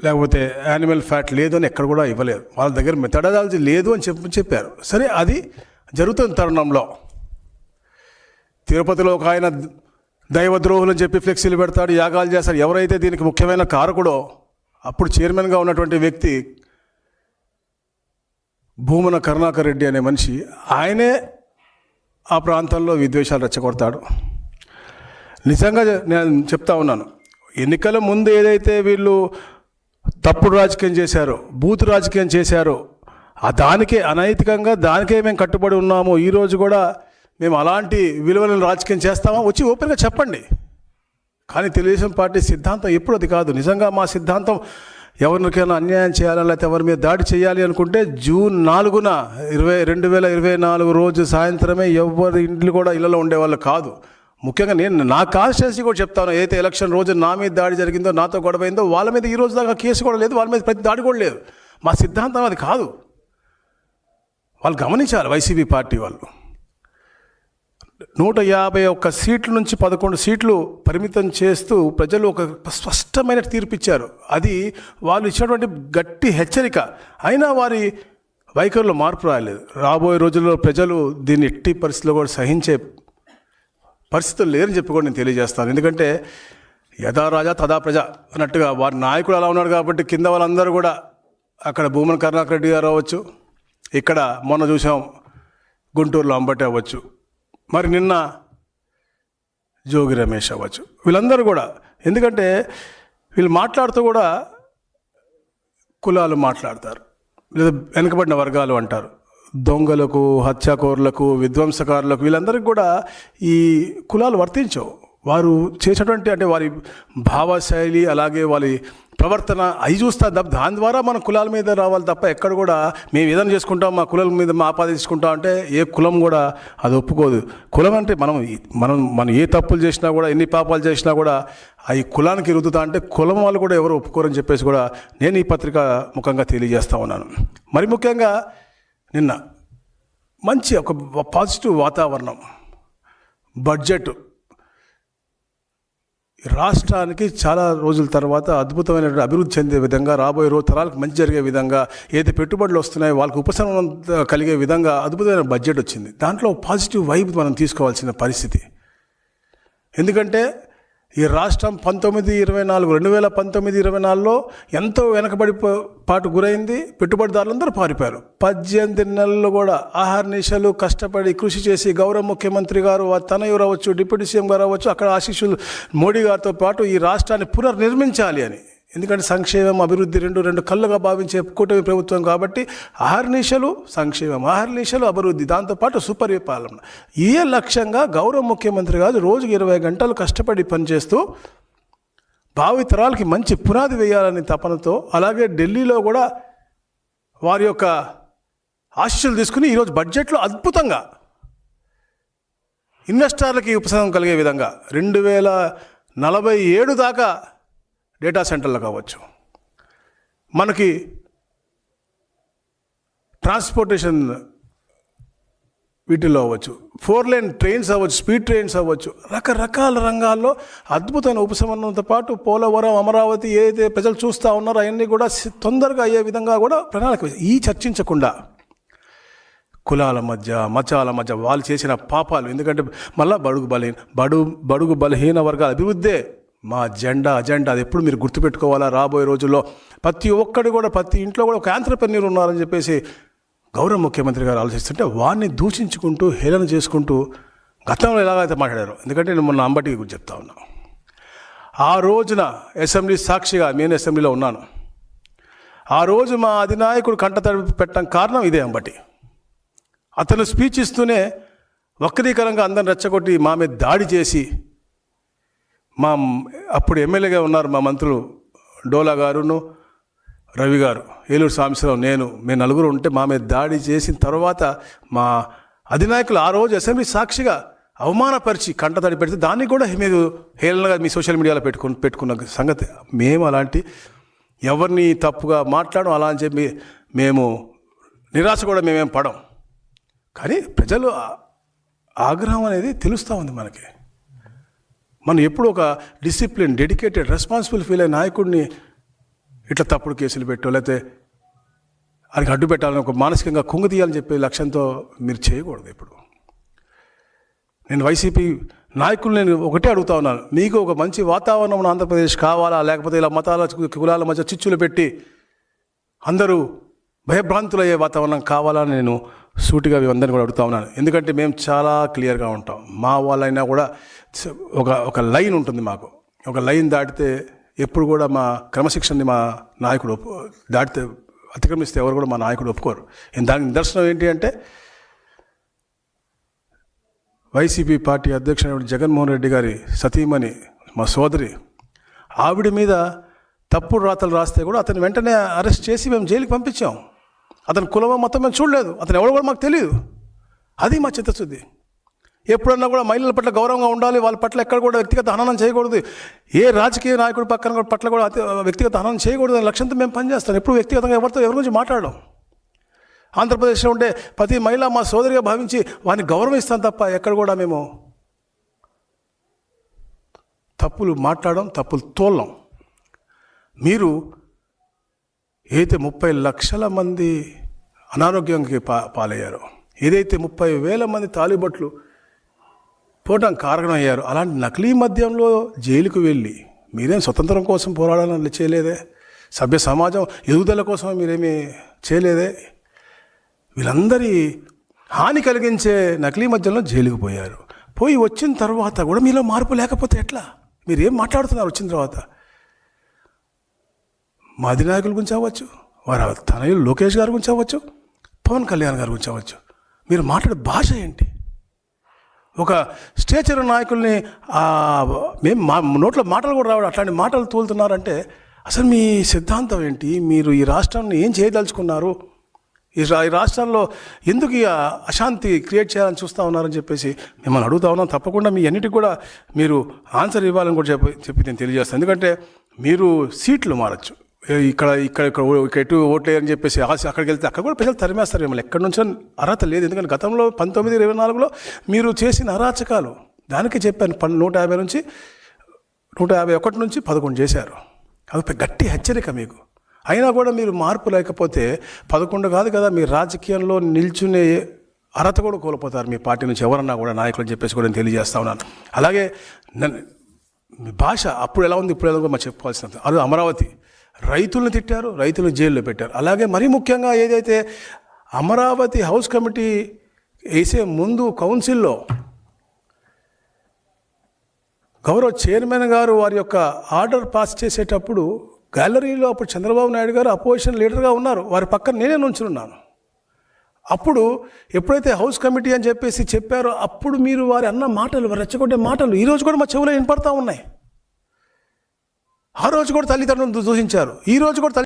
లేకపోతే animal fat లేదు అని ఎక్కడ కూడా ఇవ్వలేదు. వాళ్ళ దగ్గర మెథడాలజీ లేదు అని చెప్పారు. సరే, అది జరుగుతున్న తరుణంలో తిరుపతిలో ఒక ఆయన దైవద్రోహులు అని చెప్పి ఫ్లెక్సీలు పెడతాడు, యాగాలు చేస్తాడు. ఎవరైతే దీనికి ముఖ్యమైన కారకుడో అప్పుడు చైర్మన్గా ఉన్నటువంటి వ్యక్తి భూమన కరుణాకర్ రెడ్డి అనే మనిషి, ఆయనే ఆ ప్రాంతంలో విద్వేషాలు రెచ్చగొడతాడు. నిజంగా నేను చెప్తా ఉన్నాను, ఎన్నికల ముందు ఏదైతే వీళ్ళు తప్పుడు రాజకీయం చేశారో, బూత్ రాజకీయం చేశారో, దానికే అనైతికంగా దానికే మేము కట్టుబడి ఉన్నాము. ఈరోజు కూడా మేము అలాంటి విలువలను రాజకీయం చేస్తామా వచ్చి ఓపెన్గా చెప్పండి. కానీ తెలుగుదేశం పార్టీ సిద్ధాంతం ఎప్పుడు అది కాదు. నిజంగా మా సిద్ధాంతం ఎవరికైనా అన్యాయం చేయాలని లేకపోతే ఎవరి మీద దాడి చేయాలి అనుకుంటే జూన్ 4న 2024 రోజు సాయంత్రమే ఎవరి ఇంట్లో కూడా ఇళ్లలో ఉండేవాళ్ళు కాదు. ముఖ్యంగా నేను నా కాన్స్టిట్యున్సీ కూడా చెప్తాను, ఏదైతే ఎలక్షన్ రోజు నా మీద దాడి జరిగిందో, నాతో గొడవైందో, వాళ్ళ మీద ఈ రోజు దాకా కేసు కూడా లేదు, వాళ్ళ మీద ప్రతి దాడి కూడా లేదు. మా సిద్ధాంతం అది కాదు. వాళ్ళు గమనించాలి. వైసీపీ పార్టీ వాళ్ళు 151 సీట్ల నుంచి 11 సీట్లు పరిమితం చేస్తూ ప్రజలు ఒక స్పష్టమైన తీర్పు ఇచ్చారు. అది వాళ్ళు ఇచ్చినటువంటి గట్టి హెచ్చరిక. అయినా వారి వైఖరిలో మార్పు రాలేదు. రాబోయే రోజుల్లో ప్రజలు దీన్ని ఎట్టి పరిస్థితుల్లో కూడా సహించే పరిస్థితులు లేరని చెప్పి కూడా నేను తెలియజేస్తాను. ఎందుకంటే యథా రాజా తదా ప్రజ అన్నట్టుగా వారి నాయకుడు అలా ఉన్నాడు కాబట్టి కింద వాళ్ళందరూ కూడా, అక్కడ భూమన కరుణాకర్ రెడ్డి గారు అవ్వచ్చు, ఇక్కడ మొన్న చూసాం గుంటూరులో అంబటి అవ్వచ్చు, మరి నిన్న జోగి రమేష్ అవ్వచ్చు, వీళ్ళందరూ కూడా. ఎందుకంటే వీళ్ళు మాట్లాడుతూ కూడా కులాలు మాట్లాడతారు, లేదా వెనుకబడిన వర్గాలు అంటారు. దొంగలకు, హత్యాకోరులకు, విధ్వంసకారులకు, వీళ్ళందరికీ కూడా ఈ కులాలు వర్తించవు. వారు చేసేటువంటి అంటే వారి భావశైలి, అలాగే వారి ప్రవర్తన అవి చూస్తా. దాని ద్వారా మన కులాల మీద రావాలి తప్ప ఎక్కడ కూడా మేము ఏదైనా చేసుకుంటాం, మా కులాల మీద మా ఆపాదించుకుంటాం అంటే ఏ కులం కూడా అది ఒప్పుకోదు. కులం అంటే మనం ఏ తప్పులు చేసినా కూడా, ఎన్ని పాపాలు చేసినా కూడా అవి కులానికి రుద్దుతా అంటే కులం వాళ్ళు కూడా ఎవరు ఒప్పుకోరని చెప్పేసి కూడా నేను ఈ పత్రిక ముఖంగా తెలియజేస్తూ ఉన్నాను. మరి ముఖ్యంగా నిన్న మంచి ఒక పాజిటివ్ వాతావరణం, బడ్జెట్ రాష్ట్రానికి చాలా రోజుల తర్వాత అద్భుతమైనటువంటి అభివృద్ధి చెందే విధంగా, రాబోయే తరాలకు మంచి జరిగే విధంగా, ఏదైతే పెట్టుబడులు వస్తున్నాయో వాళ్ళకి ఉపశమనం కలిగే విధంగా అద్భుతమైన బడ్జెట్ వచ్చింది. దాంట్లో పాజిటివ్ వైబ్ మనం తీసుకోవాల్సిన పరిస్థితి. ఎందుకంటే ఈ రాష్ట్రం 2019-24లో ఎంతో వెనకబడి పాటు గురైంది. పెట్టుబడిదారులందరూ పారిపోయారు. 18 నెలలు కూడా ఆహార్నిశలు కష్టపడి కృషి చేసి గౌరవ ముఖ్యమంత్రి గారు, తనయుడు రావచ్చు, డిప్యూటీ సీఎం గారు రావచ్చు, అక్కడ ఆశీస్సులు మోడీ గారితో పాటు ఈ రాష్ట్రాన్ని పునర్నిర్మించాలి అని. ఎందుకంటే సంక్షేమం, అభివృద్ధి రెండు కళ్ళుగా భావించే కూటమి ప్రభుత్వం కాబట్టి ఆహార్నిశలు సంక్షేమం, ఆహార్నిశలు అభివృద్ధి, దాంతోపాటు సుపరిపాలన, ఈ లక్ష్యంగా గౌరవ ముఖ్యమంత్రి గారు రోజుకి 20 గంటలు కష్టపడి పనిచేస్తూ భావితరాలకి మంచి పునాది వేయాలని తపనతో, అలాగే ఢిల్లీలో కూడా వారి యొక్క ఆశీస్సులు తీసుకుని ఈరోజు బడ్జెట్లో అద్భుతంగా ఇన్వెస్టర్లకి ఉపశమనం కలిగే విధంగా 2047 దాకా డేటా సెంటర్లు కావచ్చు, మనకి ట్రాన్స్పోర్టేషన్ వీటిల్లో అవ్వచ్చు, 4 లేన్ ట్రైన్స్ అవ్వచ్చు, స్పీడ్ ట్రైన్స్ అవ్వచ్చు, రకరకాల రంగాల్లో అద్భుతమైన ఉపశమనంతో పాటు పోలవరం, అమరావతి ఏదైతే ప్రజలు చూస్తూ ఉన్నారో అవన్నీ కూడా తొందరగా అయ్యే విధంగా కూడా ప్రణాళిక. ఈ చర్చించకుండా కులాల మధ్య, మతాల మధ్య వాళ్ళు చేసిన పాపాలు, ఎందుకంటే మళ్ళీ బడుగు బలహీన వర్గాల అభివృద్ధే మా అజెండా. అది ఎప్పుడు మీరు గుర్తుపెట్టుకోవాలా. రాబోయే రోజుల్లో ప్రతి ఒక్కడు కూడా, ప్రతి ఇంట్లో కూడా ఒక యాంత్రప్రెన్యూర్ ఉన్నారని చెప్పేసి గౌరవ ముఖ్యమంత్రి గారు ఆలోచిస్తుంటే వారిని దూషించుకుంటూ, హేళన చేసుకుంటూ గతంలో ఎలాగైతే మాట్లాడారు. ఎందుకంటే నేను మొన్న అంబటి గురించి చెప్తా ఉన్నాను. ఆ రోజున అసెంబ్లీ సాక్షిగా నేను అసెంబ్లీలో ఉన్నాను. ఆ రోజు మా అధినాయకుడు కంటతడి పెట్టడం కారణం ఇదే అంబటి. అతను స్పీచ్ ఇస్తూనే వక్రీకరంగా అందరిని రెచ్చగొట్టి మా మీద దాడి చేసి, మా అప్పుడు ఎమ్మెల్యేగా ఉన్నారు మా మంత్రులు డోలా గారును, రవి గారు, ఏలూరు సాంబశివరావు, మేము నలుగురు ఉంటే మా మీద దాడి చేసిన తర్వాత మా అధినాయకులు ఆ రోజు అసెంబ్లీ సాక్షిగా అవమానపరిచి కంటతడి పెడితే దాన్ని కూడా మీరు హేళనగా మీ సోషల్ మీడియాలో పెట్టుకున్న సంగతి. మేము అలాంటి ఎవరిని తప్పుగా మాట్లాడడం అలా అని చెప్పి మేము నిరాశ కూడా మేమేం పడం. కానీ ప్రజలు ఆగ్రహం అనేది తెలుస్తూ ఉంది మనకి. మనం ఎప్పుడు ఒక డిసిప్లిన్, డెడికేటెడ్, రెస్పాన్సిబుల్ ఫీల్ అయిన నాయకుడిని ఇట్లా తప్పుడు కేసులు పెట్టో లేకపోతే ఆయనకి అడ్డు పెట్టాలని ఒక మానసికంగా కుంగు తీయాలని చెప్పే లక్ష్యంతో మీరు చేయకూడదు. ఇప్పుడు నేను వైసీపీ నాయకులు నేను ఒకటే అడుగుతా ఉన్నాను, మీకు ఒక మంచి వాతావరణం ఆంధ్రప్రదేశ్ కావాలా, లేకపోతే ఇలా మతాల కులాల మధ్య చిచ్చులు పెట్టి అందరూ భయభ్రాంతులయ్యే వాతావరణం కావాలని నేను సూటిగా అందరిని కూడా అడుగుతా ఉన్నాను. ఎందుకంటే మేము చాలా క్లియర్గా ఉంటాం. మా వాళ్ళైనా కూడా ఒక లైన్ ఉంటుంది మాకు. ఒక లైన్ దాటితే ఎప్పుడు కూడా మా క్రమశిక్షణని మా నాయకుడు దాటితే అతిక్రమిస్తే ఎవరు కూడా మా నాయకుడు ఒప్పుకోరు. దానికి నిదర్శనం ఏంటి అంటే వైసీపీ పార్టీ అధ్యక్షుడు జగన్మోహన్ రెడ్డి గారి సతీమణి మా సోదరి ఆవిడ మీద తప్పుడు రాతలు రాస్తే కూడా అతను వెంటనే అరెస్ట్ చేసి మేము జైలుకి పంపించాం. అతని కులమో మొత్తం మేము చూడలేదు, అతను ఎవరు కూడా మాకు తెలియదు. అది మా చిత్తశుద్ధి. ఎప్పుడన్నా కూడా మహిళల పట్ల గౌరవంగా ఉండాలి, వాళ్ళ పట్ల ఎక్కడ కూడా వ్యక్తిగత హననం చేయకూడదు, ఏ రాజకీయ నాయకుడి పట్ల కూడా వ్యక్తిగత హననం చేయకూడదు అనే లక్ష్యంతో మేము పనిచేస్తాం. ఎప్పుడు వ్యక్తిగతంగా ఎవరి గురించి మాట్లాడడం. ఆంధ్రప్రదేశ్లో ఉండే ప్రతి మహిళ మా సోదరిగా భావించి వారిని గౌరవిస్తాం తప్ప ఎక్కడ కూడా మేము తప్పులు మాట్లాడడం, తప్పులు తోలడం. మీరు ఏదైతే 30 లక్షల మంది అనారోగ్యానికి పాలయ్యారో, ఏదైతే 30,000 మంది తాలిబట్లు పోవడానికి కారణమయ్యారు, అలాంటి నకిలీ మద్యంలో జైలుకు వెళ్ళి మీరేం స్వతంత్రం కోసం పోరాడాలని చేయలేదే, సభ్య సమాజం ఎదుగుదల కోసం మీరేమీ చేయలేదే. వీళ్ళందరి హాని కలిగించే నకిలీ మద్యంలో జైలుకు పోయారు. పోయి వచ్చిన తర్వాత కూడా మీలో మార్పు లేకపోతే ఎట్లా? మీరు ఏం మాట్లాడుతున్నారు వచ్చిన తర్వాత? మా అధినాయకుల గురించి అవ్వచ్చు, వారి తనయులు లోకేష్ గారి గురించి అవ్వచ్చు, పవన్ కళ్యాణ్ గారి గురించి అవ్వచ్చు, మీరు మాట్లాడే భాష ఏంటి? ఒక స్టేచర్ నాయకుల్ని మేము మా నోట్లో మాటలు కూడా రావడం అట్లాంటి మాటలు తోలుతున్నారంటే అసలు మీ సిద్ధాంతం ఏంటి? మీరు ఈ రాష్ట్రాన్ని ఏం చేయదలుచుకున్నారు? ఈ రాష్ట్రాల్లో ఎందుకు ఈ అశాంతి క్రియేట్ చేయాలని చూస్తూ ఉన్నారని చెప్పేసి మిమ్మల్ని అడుగుతా ఉన్నాం. తప్పకుండా మీ అన్నిటికి కూడా మీరు ఆన్సర్ ఇవ్వాలని కూడా చెప్పి నేను తెలియజేస్తాను. ఎందుకంటే మీరు సీట్లు మారచ్చు, ఇక్కడ ఎటు ఓట్లేదని చెప్పేసి అక్కడికి వెళ్తే అక్కడ కూడా ప్రజలు తరిమేస్తారు మిమ్మల్ని. ఎక్కడి నుంచో అర్హత లేదు. ఎందుకంటే గతంలో 1924లో మీరు చేసిన అరాచకాలు దానికి చెప్పాను. 151 నుంచి 11 చేశారు. అది గట్టి హెచ్చరిక మీకు. అయినా కూడా మీరు మార్పు లేకపోతే 11 కాదు కదా, మీరు రాజకీయంలో నిల్చునే అర్హత కూడా కోల్పోతారు మీ పార్టీ నుంచి ఎవరన్నా కూడా నాయకులు అని చెప్పేసి కూడా నేను తెలియజేస్తా ఉన్నాను. అలాగే మీ భాష అప్పుడు ఎలా ఉంది ఇప్పుడు ఎలా కూడా చెప్పుకోవాల్సిన అది అమరావతి రైతులను తిట్టారు, రైతులను జైల్లో పెట్టారు. అలాగే మరీ ముఖ్యంగా ఏదైతే అమరావతి హౌస్ కమిటీ వేసే ముందు కౌన్సిల్లో గౌరవ చైర్మన్ గారు వారి యొక్క ఆర్డర్ పాస్ చేసేటప్పుడు గ్యాలరీలో అప్పుడు చంద్రబాబు నాయుడు గారు అపోజిషన్ లీడర్గా ఉన్నారు, వారి పక్కన నేనే నుంచున్నాను. అప్పుడు ఎప్పుడైతే హౌస్ కమిటీ అని చెప్పేసి చెప్పారో అప్పుడు మీరు వారి అన్న మాటలు, వారు రెచ్చగొట్టే మాటలు ఈరోజు కూడా మా చెవులో వినపడతా ఉన్నాయి. ఆ రోజు కూడా తల్లిదండ్రులను దూషించారు, ఈ రోజు కూడా